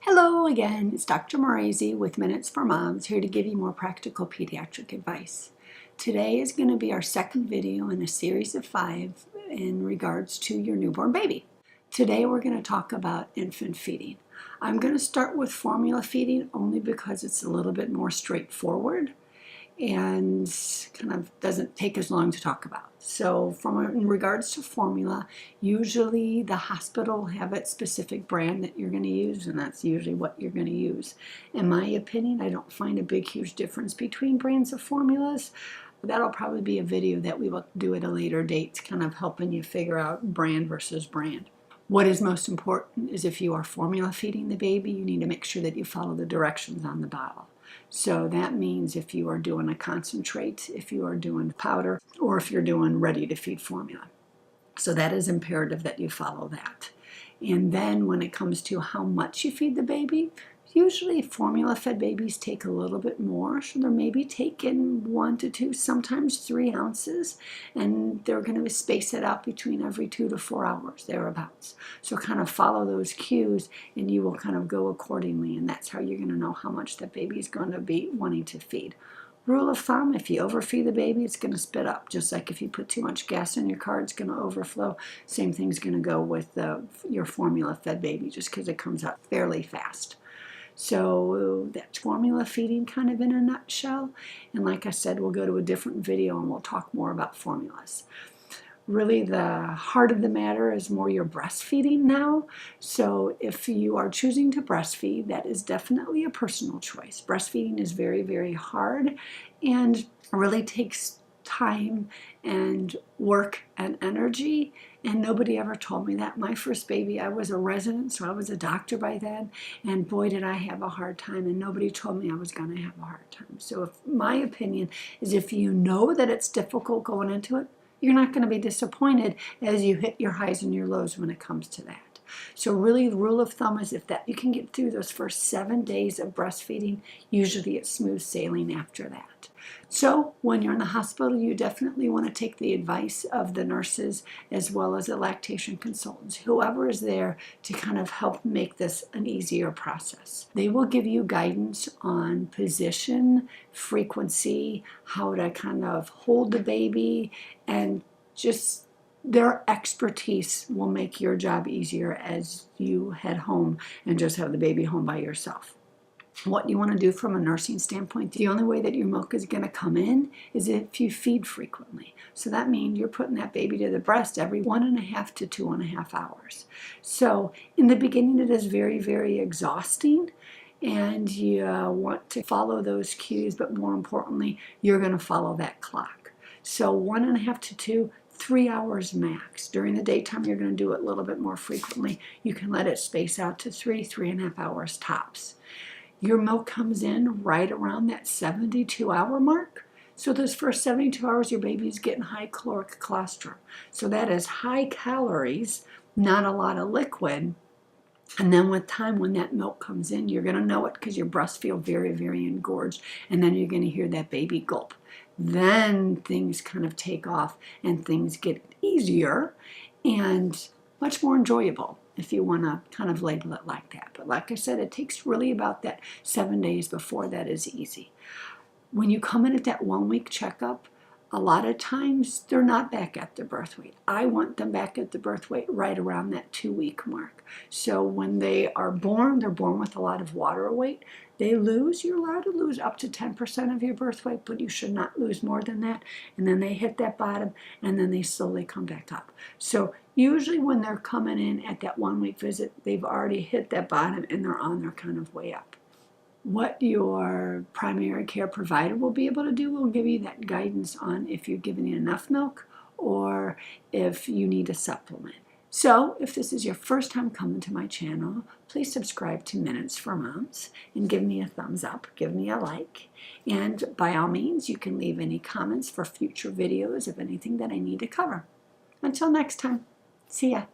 Hello again, it's Dr. Morazi with Minutes for Moms, here to give you more practical pediatric advice. Today is going to be our second video in a series of 5 in regards to your newborn baby. Today we're going to talk about infant feeding. I'm going to start with formula feeding only because it's a little bit more straightforward and kind of doesn't take as long to talk about. So in regards to formula, usually the hospital will have a specific brand that you're going to use, and that's usually what you're going to use. In my opinion, I don't find a big huge difference between brands of formulas. That'll probably be a video that we will do at a later date, kind of helping you figure out brand versus brand. What is most important is if you are formula feeding the baby, you need to make sure that you follow the directions on the bottle. So that means if you are doing a concentrate, if you are doing powder, or if you're doing ready to feed formula. So that is imperative that you follow that. And then when it comes to how much you feed the baby, usually formula fed babies take a little bit more. So they're maybe taking 1 to 2, sometimes 3 ounces, and they're going to space it out between every 2 to 4 hours, thereabouts. So kind of follow those cues and you will kind of go accordingly, and that's how you're going to know how much that baby is going to be wanting to feed. Rule of thumb, if you overfeed the baby, it's going to spit up. Just like if you put too much gas in your car, it's going to overflow. Same thing's going to go with your formula-fed baby, just because it comes out fairly fast. So that's formula feeding kind of in a nutshell. And like I said, we'll go to a different video and we'll talk more about formulas. Really, the heart of the matter is more your breastfeeding now. So if you are choosing to breastfeed, that is definitely a personal choice. Breastfeeding is very, very hard and really takes time and work and energy, and nobody ever told me that. My first baby, I was a resident, so I was a doctor by then, and boy did I have a hard time, and nobody told me I was going to have a hard time. So my opinion is, if you know that it's difficult going into it, you're not going to be disappointed as you hit your highs and your lows when it comes to that. So really, the rule of thumb is if that you can get through those first 7 days of breastfeeding, usually it's smooth sailing after that. So when you're in the hospital, you definitely want to take the advice of the nurses as well as the lactation consultants, whoever is there to kind of help make this an easier process. They will give you guidance on position, frequency, how to kind of hold the baby, and just their expertise will make your job easier as you head home and just have the baby home by yourself. What you want to do from a nursing standpoint, the only way that your milk is going to come in is if you feed frequently. So that means you're putting that baby to the breast every 1.5 to 2.5 hours. So in the beginning, it is very, very exhausting, and you want to follow those cues, but more importantly, you're going to follow that clock. So 1.5 to 2, 3 hours max. During the daytime, you're going to do it a little bit more frequently. You can let it space out to 3.5 hours tops. Your milk comes in right around that 72-hour mark. So those first 72 hours, your baby is getting high caloric colostrum. So that is high calories, not a lot of liquid. And then with time, when that milk comes in, you're going to know it because your breasts feel very, very engorged. And then you're going to hear that baby gulp. Then things kind of take off and things get easier and much more enjoyable, if you want to kind of label it like that. But like I said, it takes really about that 7 days before that is easy. When you come in at that 1-week checkup, a lot of times they're not back at their birth weight. I want them back at the birth weight right around that 2-week mark. So when they are born, they're born with a lot of water weight. You're allowed to lose up to 10% of your birth weight, but you should not lose more than that. And then they hit that bottom, and then they slowly come back up. So usually when they're coming in at that 1-week visit, they've already hit that bottom and they're on their kind of way up. What your primary care provider will be able to do will give you that guidance on if you're giving enough milk or if you need a supplement. So if this is your first time coming to my channel, please subscribe to Minutes for Moms and give me a thumbs up, give me a like. And by all means, you can leave any comments for future videos of anything that I need to cover. Until next time, see ya.